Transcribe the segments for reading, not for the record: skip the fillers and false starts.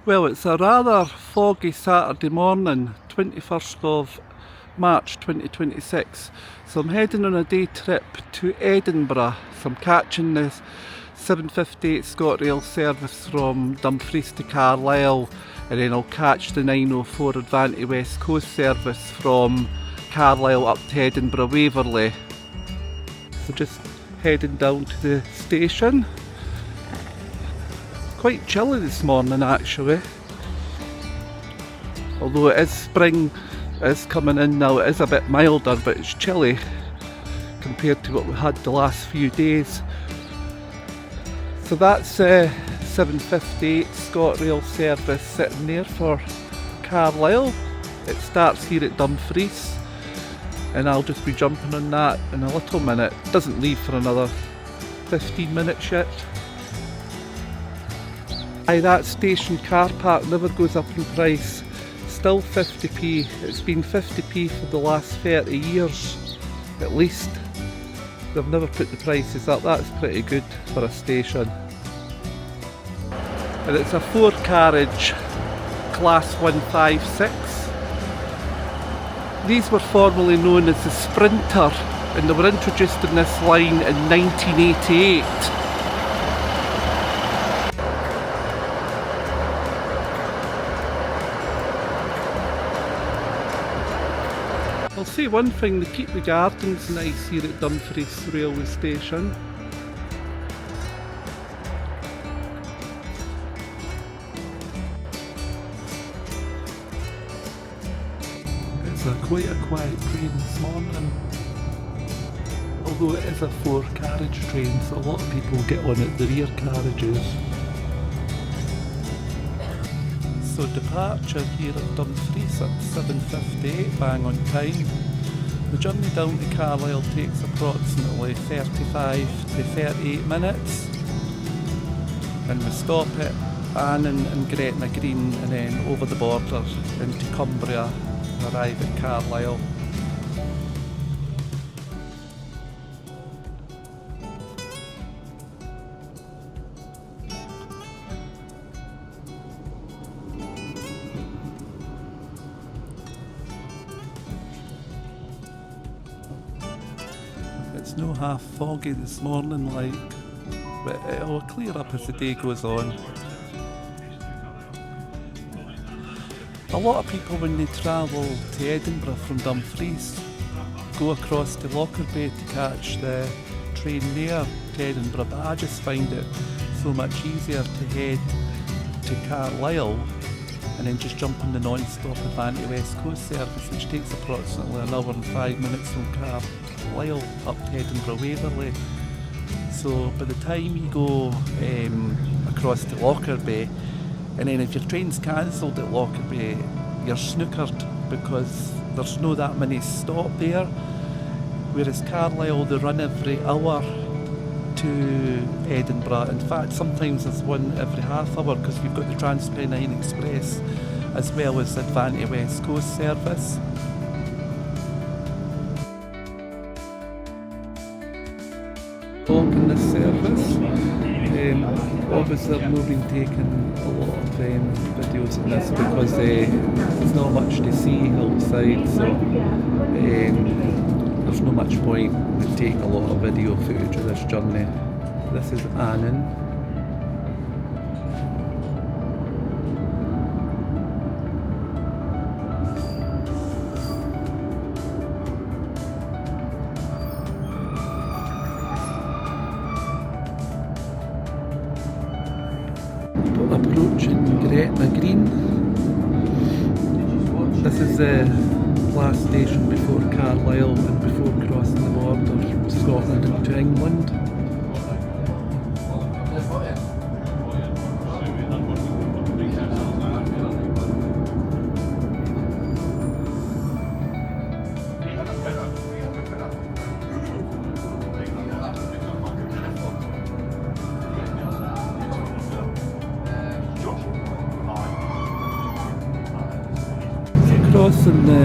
Well, it's a rather foggy Saturday morning, 21st of March 2026. So I'm heading on a day trip to Edinburgh. So I'm catching the 7:58 ScotRail service from Dumfries to Carlisle, and then I'll catch the 9:04 Avanti West Coast service from Carlisle up to Edinburgh Waverley. So just heading down to the station. Quite chilly this morning actually, although it is spring is coming in now. It is a bit milder, but it's chilly compared to what we had the last few days. So that's 7:58 ScotRail service sitting there for Carlisle. It starts here at Dumfries and I'll just be jumping on that in a little minute. It doesn't leave for another 15 minutes yet. That station car park never goes up in price, still 50p. It's been 50p for the last 30 years at least. They've never put the prices up. That's pretty good for a station. And it's a 4-carriage class 156. These were formerly known as the Sprinter and they were introduced in this line in 1988. I'll say one thing, they keep the gardens nice here at Dumfries railway station. It's quite a quiet train this morning, although it is a 4-carriage train, so a lot of people get on at the rear carriages. So departure here at Dumfries at 7:58, bang on time. The journey down to Carlisle takes approximately 35 to 38 minutes. And we stop at Annan and Gretna Green and then over the border into Cumbria and arrive at Carlisle. It's no half foggy this morning but it'll clear up as the day goes on. A lot of people when they travel to Edinburgh from Dumfries go across to Lockerbie to catch the train there to Edinburgh, but I just find it so much easier to head to Carlisle and then just jump on the non-stop Avanti West Coast service, which takes approximately an hour and 5 minutes from Carlisle up to Edinburgh Waverley. So by the time you go across to Lockerbie, and then if your train's cancelled at Lockerbie, you're snookered because there's no that many stop there, whereas Carlisle they run every hour to Edinburgh. In fact, sometimes there's one every half hour because you've got the TransPennine Express as well as the Avanti West Coast service. In this service, obviously I've not been taking a lot of videos in this because there's not much to see outside, so there's not much point in taking a lot of video footage of this journey. This is Annan. Approaching Gretna Green. This is the last station before Carlisle and before crossing the border from Scotland into England. Crossing the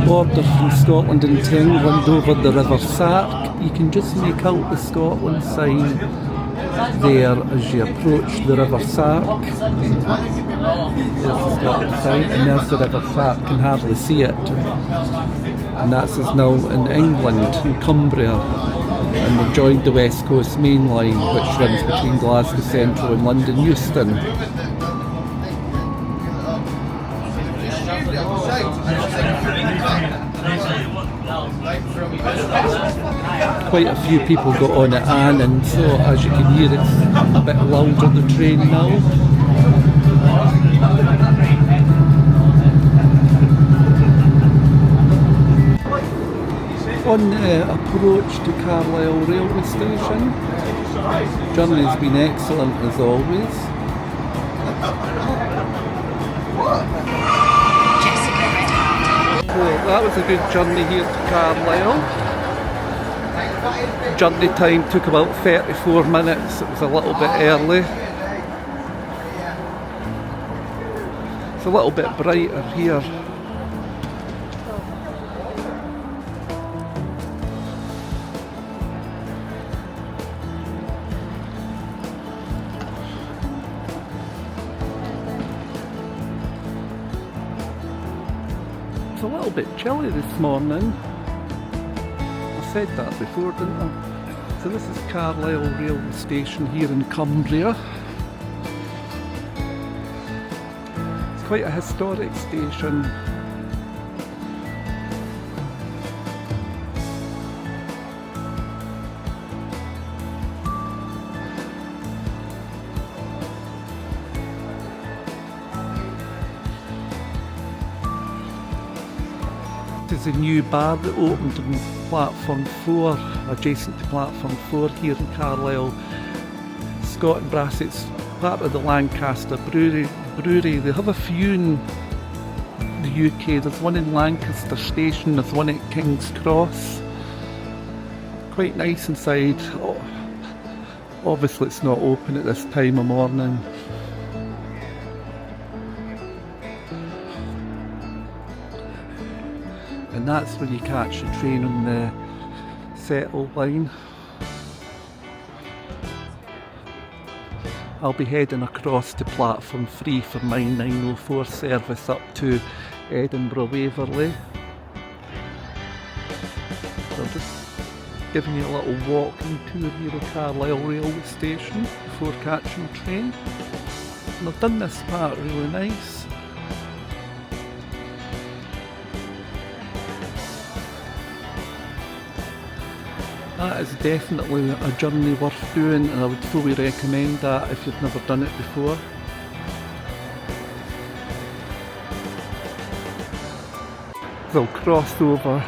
border from Scotland into England over the River Sark, you can just make out the Scotland sign there as you approach the River Sark. There's the stop sign, and there's the River Tap, can hardly see it. And that's us now in England, in Cumbria. And we've joined the West Coast Main Line, which runs between Glasgow Central and London Euston. Quite a few people got on at Annan, so as you can hear it's a bit louder the train now. On the approach to Carlisle railway station, journey's been excellent as always. So that was a good journey here to Carlisle. Journey time took about 34 minutes, it was a little bit early. It's a little bit brighter here. It's a little bit chilly this morning. I said that before, didn't I? So this is Carlisle railway station here in Cumbria. It's quite a historic station. This is a new bar that opened on platform 4, adjacent to platform 4 here in Carlisle. Scott Brass, it's part of the Lancaster Brewery. They have a few in the UK. There's one in Lancaster Station, there's one at King's Cross. Quite nice inside. Oh, obviously it's not open at this time of morning. And that's when you catch the train on the Settle line. I'll be heading across to platform 3 for my 904 service up to Edinburgh Waverley. So just giving you a little walking tour here at Carlisle railway station before catching the train. And I've done this part really nice. That is definitely a journey worth doing, and I would fully recommend that if you've never done it before. They'll cross over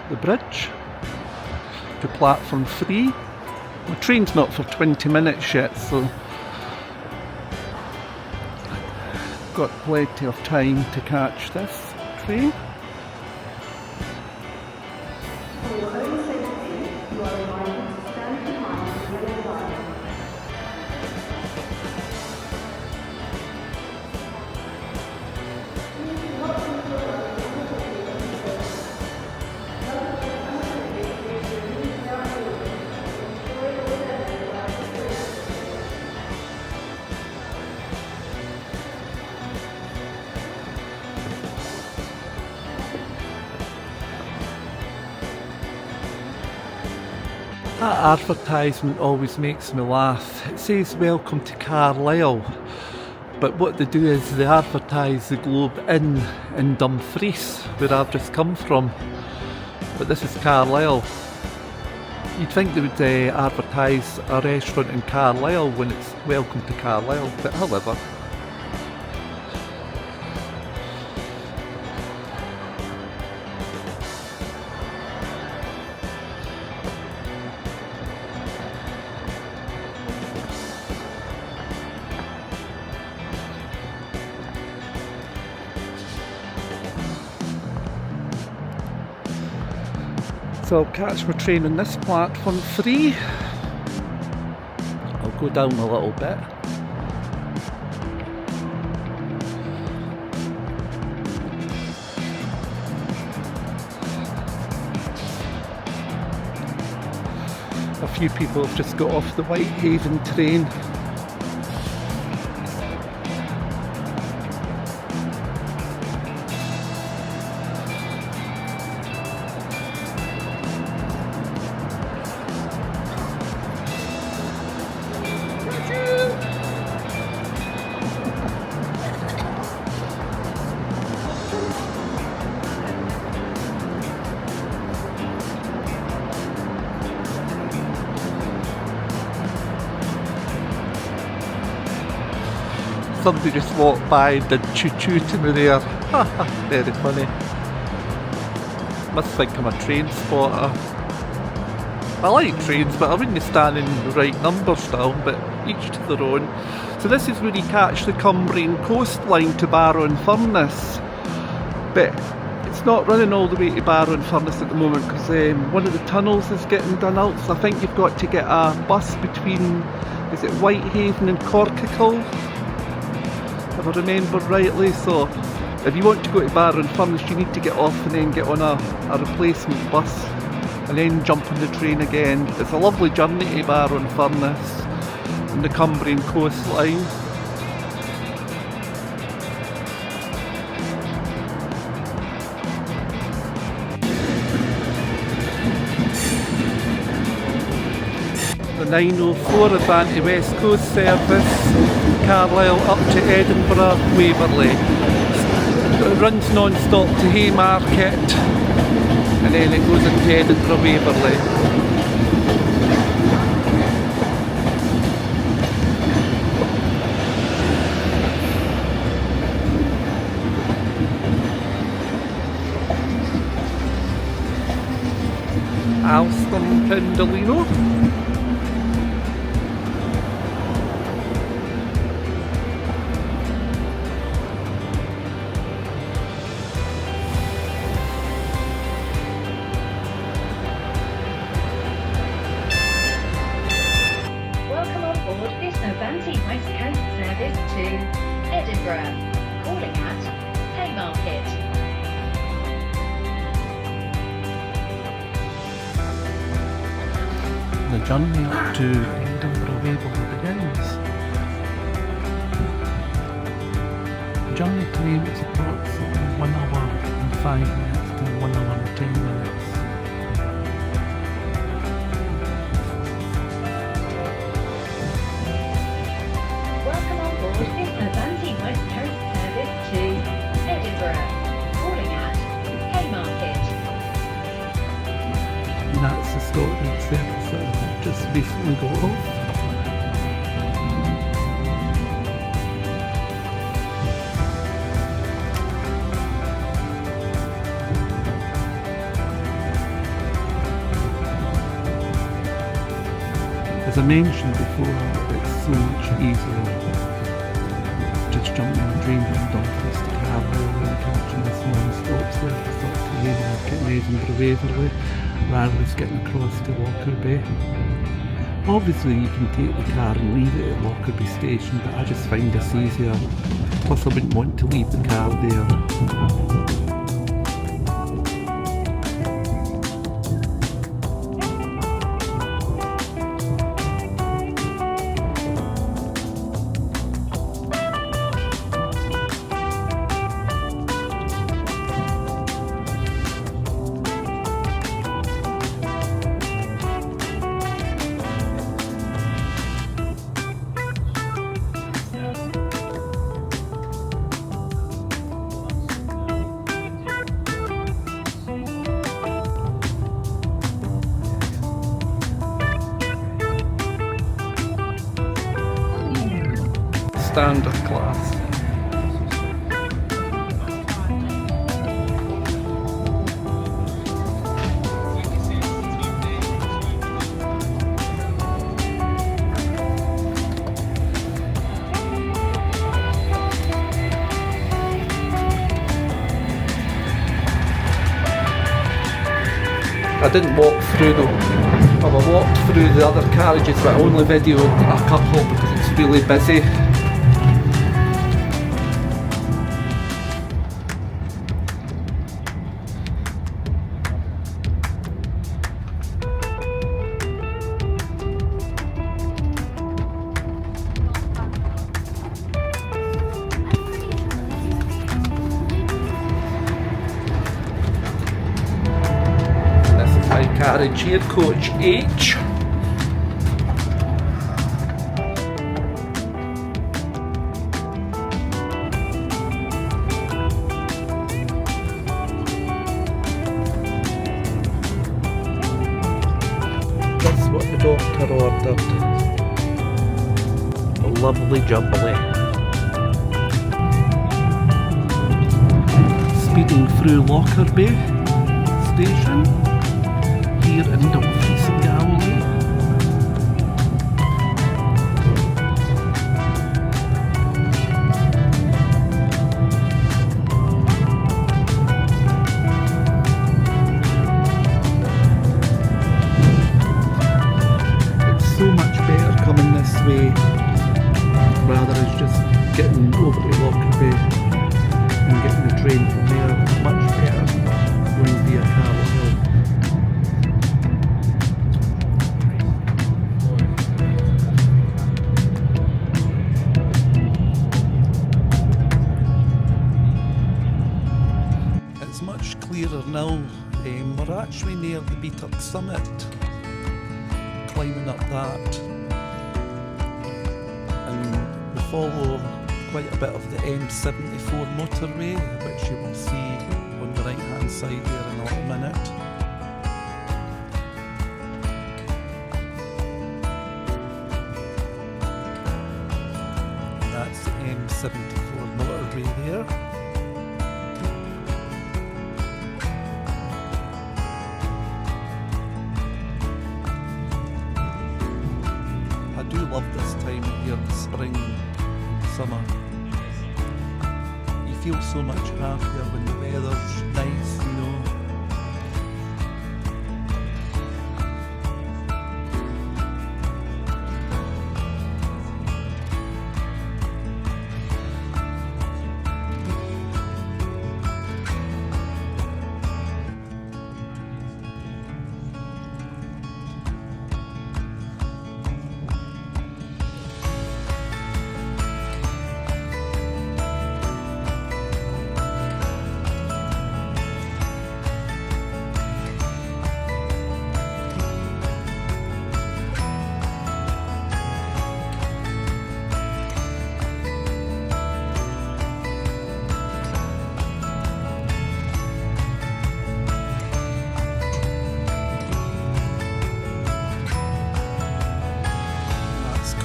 the bridge to platform 3. The train's not for 20 minutes yet, so got plenty of time to catch this train. That advertisement always makes me laugh. It says welcome to Carlisle, but what they do is they advertise the Globe Inn in Dumfries, where I've just come from. But this is Carlisle. You'd think they would advertise a restaurant in Carlisle when it's welcome to Carlisle, but however. So I'll catch my train on this platform 3. I'll go down a little bit. A few people have just got off the Whitehaven train. Somebody just walked by and did choo-choo to me there. Very funny. Must think I'm a train spotter. I like trains, but I wouldn't stand in the right number still, but each to their own. So this is where you catch the Cumbrian coastline to Barrow-in-Furness. But it's not running all the way to Barrow-in-Furness at the moment because one of the tunnels is getting done out, so I think you've got to get a bus between, is it Whitehaven and Corkicle, if I remember rightly. So if you want to go to Barrow-in-Furness, you need to get off and then get on a replacement bus and then jump on the train again. It's a lovely journey to Barrow-in-Furness on the Cumbrian coastline. The 904 Avanti West Coast service from Carlisle up to Edinburgh Waverley. It runs non-stop to Haymarket and then it goes into Edinburgh Waverley. Alston Pendolino. Welcome on board this Avanti West Coast service to Edinburgh, calling at Haymarket. The journey up to Edinburgh Waverley begins. The journey time is approximately 1 hour and 5 minutes to 1 hour and 10 minutes. Welcome on board this Avanti West Coast service to Edinburgh, calling at Haymarket. And that's the ScotRail service that I've just recently got off. As I mentioned before, it's so much easier just jumping on a train from Dumfries to Carlisle and catching this non-stop service up to Haymarket and Edinburgh Waverley, rather than getting across to Lockerbie. Obviously you can take the car and leave it at Lockerbie station, but I just find this easier. Plus I wouldn't want to leave the car there. Standard class. I didn't walk through them. I walked through the other carriages, but I only videoed a couple because it's really busy. Carriage here, coach H. That's what the doctor ordered. A lovely jubbly. through Lockerbie station here in Dumfries in Galilee. It's so much better coming this way rather than just getting over to Lockerbie and getting the train from there. It's much better going via Carlisle. It's much clearer now. We're actually near the Beatuck summit, climbing up that, and we follow quite a bit of the M74 motorway, which you will see on the right hand side there in a little minute. And that's the M74 motorway there. I do love this time of year, the spring, summer. You feel so much happier when the weather's nice, you know.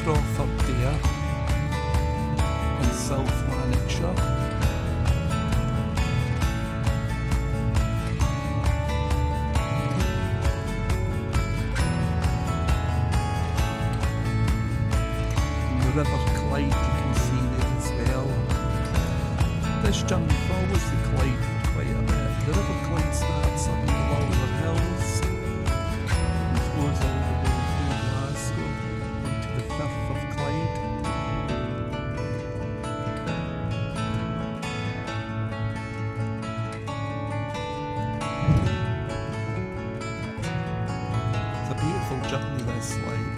Crawford there in South Lanarkshire. And the River Clyde you can see there as well. This journey follows the Clyde for quite a bit. The River Clyde starts up in the Walder Hills and flows all the way through Glasgow onto the Firth of Clyde. It's a beautiful journey this, like.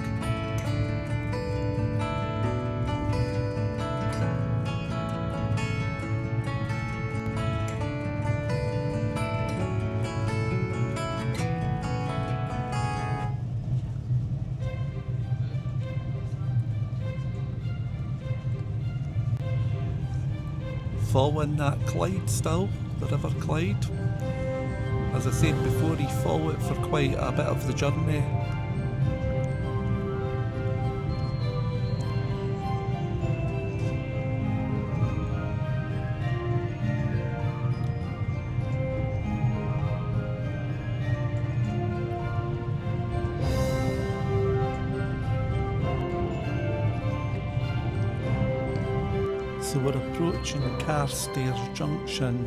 Following that Clyde still, the River Clyde. As I said before, you follow it for quite a bit of the journey. So we're approaching Carstairs Junction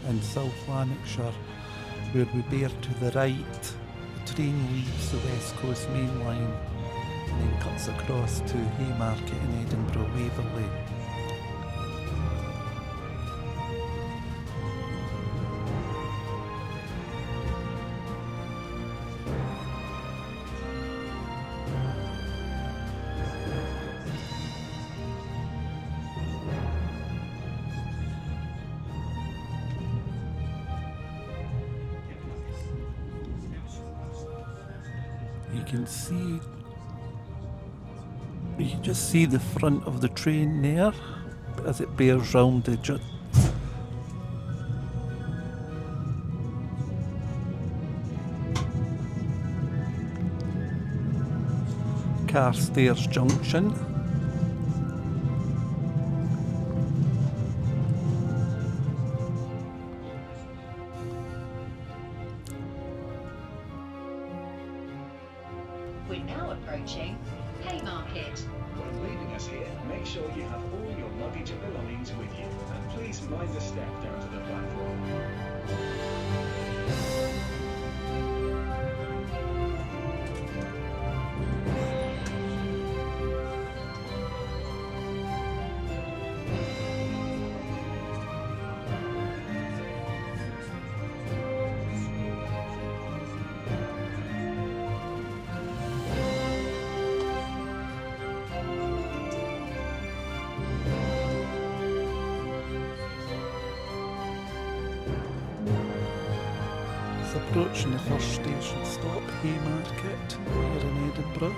in South Lanarkshire, where we bear to the right. The train leaves the West Coast Main Line and then cuts across to Haymarket in Edinburgh Waverley. You can just see the front of the train there as it bears round the Carstairs Junction. We're now approaching Haymarket. When leaving us here, make sure you have all your luggage and belongings with you, and please mind the step down to the platform. It's approaching the first station stop, Haymarket, here in Edinburgh.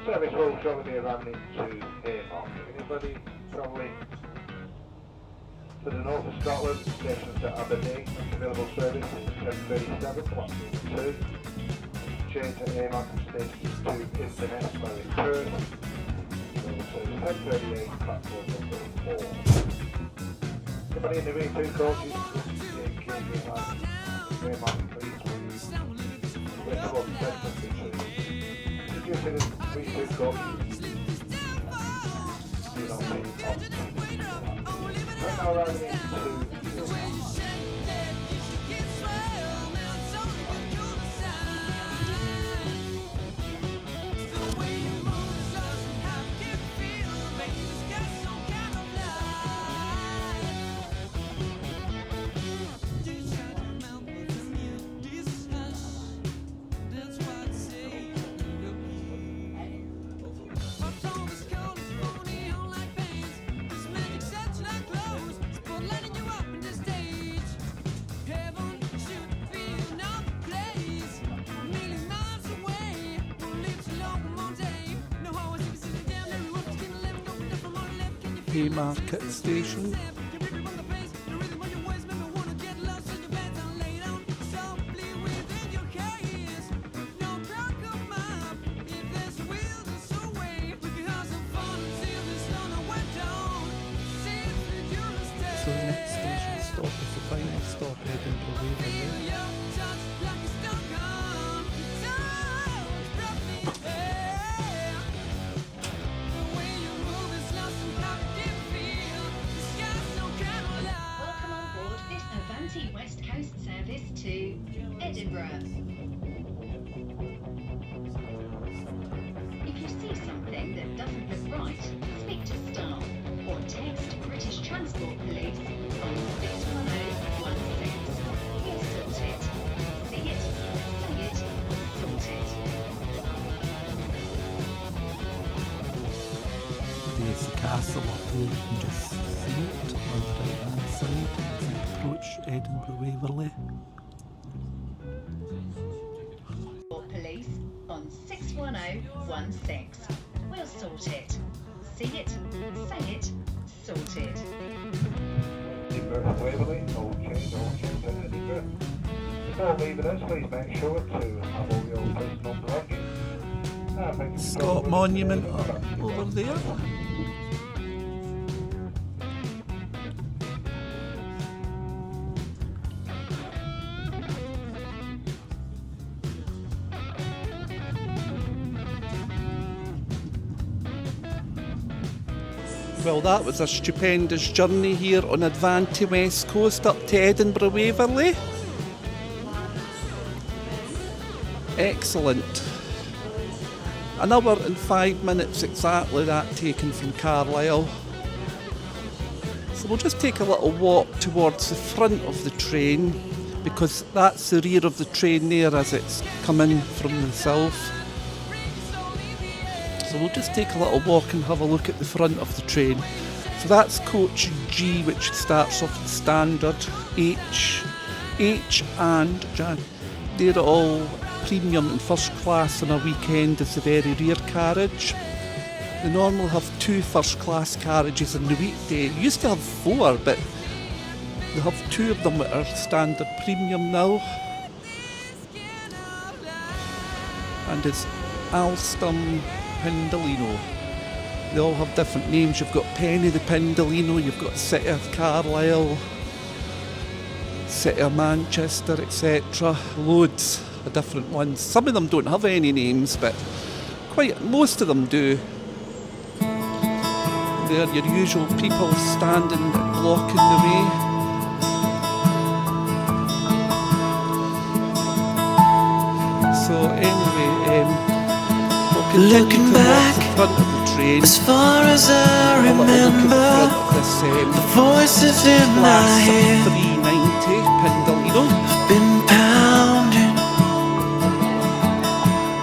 Service will travel the Avanti to Haymarket. Anybody travelling to the north of Scotland, stations at Aberdeen, available service is 10:37, platform 2. Change at Haymarket station to Inverness by return. Available service 10:38, platform number 4. Anybody in the V2 coaches, take Haymarket please. Available station introducing the V2 coaches. Do not be on. Right now arriving into Haymarket station. So the next station stop is the final stop, Edinburgh Waverley. Welcome on board this Avanti West Coast service to Edinburgh. If you see something that doesn't look right, speak to staff or text British Transport Police on 61016. We'll sort it. See it, say it, sort it. There's the castle up there, you can just see it on the right hand side as you approach Edinburgh Waverley. Or police on 61016. We'll sort it. See it, say it, sort it. Edinburgh Waverley, no change at Edinburgh. Before leaving us, please make sure to have all your personal belongings. Scott Monument over there. Well, that was a stupendous journey here on Avanti West Coast up to Edinburgh Waverley. Excellent. An hour and 5 minutes exactly that taken from Carlisle. So we'll just take a little walk towards the front of the train because that's the rear of the train there as it's coming from the south. So we'll just take a little walk and have a look at the front of the train. So that's coach G, which starts off the standard. H and J. They're all premium and first class on a weekend is the very rear carriage. They normally have 2 first class carriages on the weekday. They used to have 4, but they have 2 of them that are standard premium now. And it's Alstom Pendolino. They all have different names. You've got Penny the Pendolino, you've got City of Carlisle, City of Manchester, etc. Loads of different ones. Some of them don't have any names, but most of them do. They're your usual people standing, blocking the way. So anyway, we'll continue Looking to back, walk the front of the train. as far as I remember, the voices in my head 390 Pendolino. have been pounding,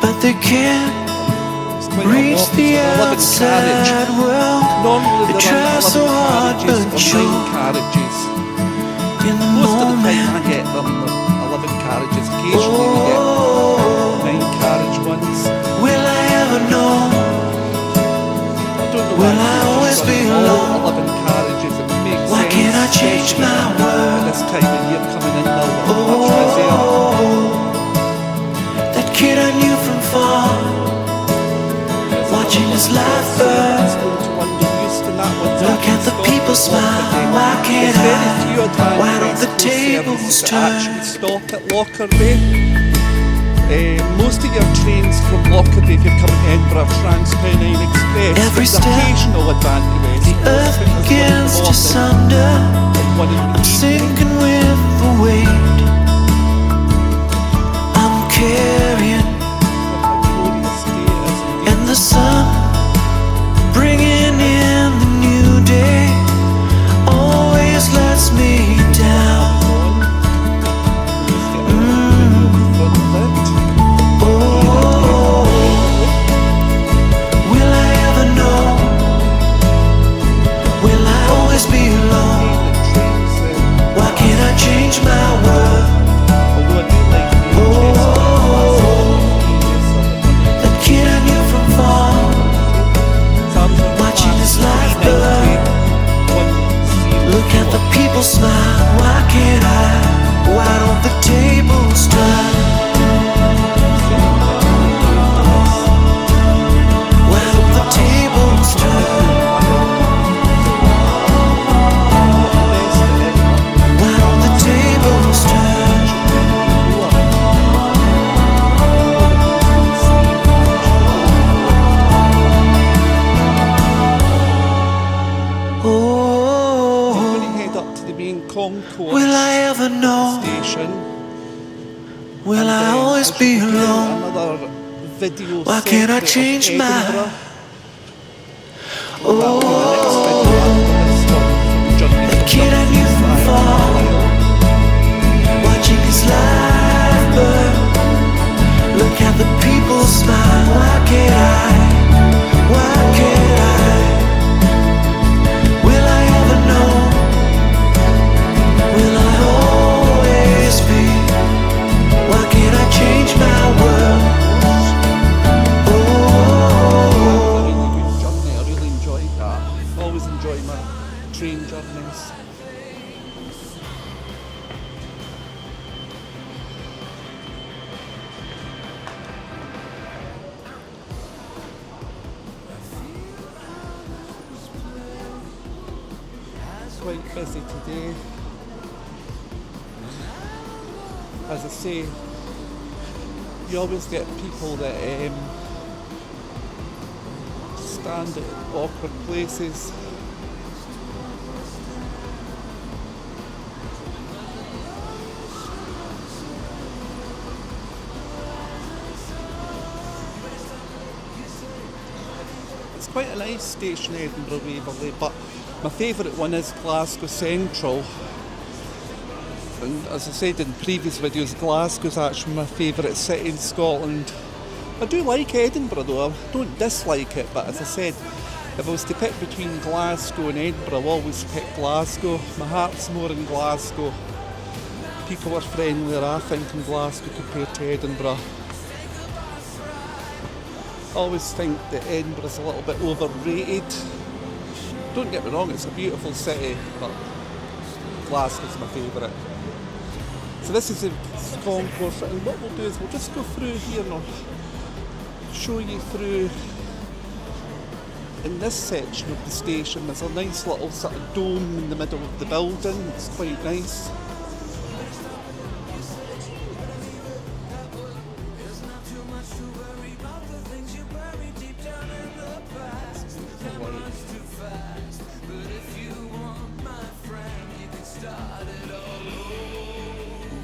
but they can't reach the outside world. Normally They they're try on so 11 hard, carriages but or 9 sure, carriages. in the Most of the time I moment, get them 11 carriages. Occasionally we get oh, 9 carriage ones. will I ever know? I don't know Will why I always be all alone? 11 carriages. It makes Why sense. can't I change especially my at world? this time of year coming in now, we're much busier. Oh, that kid I knew from far, watching his life burn. Let's go to London Euston, that one's Look up at the in people Scotland smile, today. why can't There's very I? few advanced Why don't the West Coast tables services that turn? actually stop at Lockerbie. Most of your trains from Lockerbie, if you're coming to Edinburgh, are Transpennine Express. Every There's step, occasional Avanti West the Coast, earth but there's one in the begins to morning sunder. and one in the I'm evening. sinking with the weight I'm carrying, Glorious day it is indeed. and the sun bringing in the new day always lets me down. Oh, will I ever know? Will I always be alone? Why can't I change my world? That kid I knew from far, watching his life burn. Look at the people smile, why can't I? Why don't the tables turn? Why don't the tables turn? Why don't the tables turn? Oh, When you head up to the main concourse will I ever know? station, Will and I then always as be you do alone? another video Why can't I separate of change my- Edinburgh. That'll be the next video after this one from Journey The kid I knew from far, watching his life burn. Look at the people smile, why can't I? Why can't I? Will I ever know? Will I always be? Why can't I change my world? Oh, Really good journey. I really enjoyed that. Always enjoy my train journeys. Quite busy today. As I say, you always get people that stand at awkward places. It's quite a nice station, Edinburgh Waverley, but my favourite one is Glasgow Central. And as I said in previous videos, Glasgow's actually my favourite city in Scotland. I do like Edinburgh though, I don't dislike it, but as I said, if I was to pick between Glasgow and Edinburgh, I'll always pick Glasgow. My heart's more in Glasgow. People are friendlier, I think, in Glasgow compared to Edinburgh. I always think that Edinburgh's a little bit overrated. Don't get me wrong, it's a beautiful city, but Glasgow's my favourite. So this is the concourse, and what we'll do is we'll just go through here and I'll show you through in this section of the station there's a nice little sort of dome in the middle of the building. It's quite nice.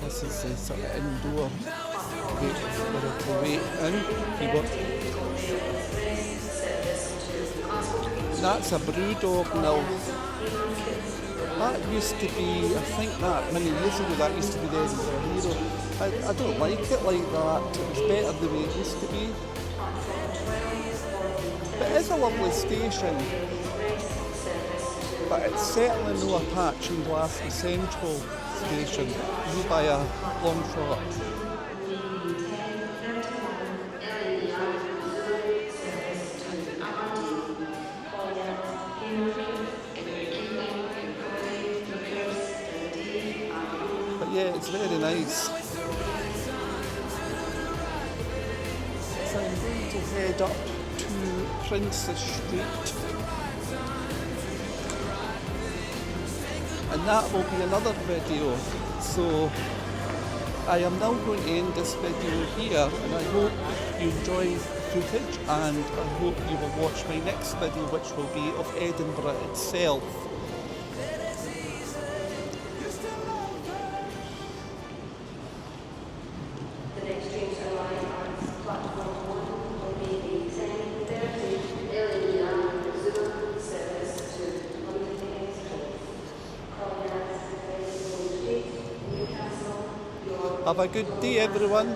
This is the sort of indoor gate for it to wait in. That's a brew dog now. That used to be, I think that many years ago, that used to be the Edinburgh Hero. I don't like it like that. It was better the way it used to be. But it is a lovely station. But it's certainly no Apache and Glasgow Central station. You by a long shot. But yeah, it's very nice. So I'm going to head up to Princess Street. And that will be another video. So I am now going to end this video here, and I hope you enjoy the footage, and I hope you will watch my next video, which will be of Edinburgh itself. Have a good day, everyone.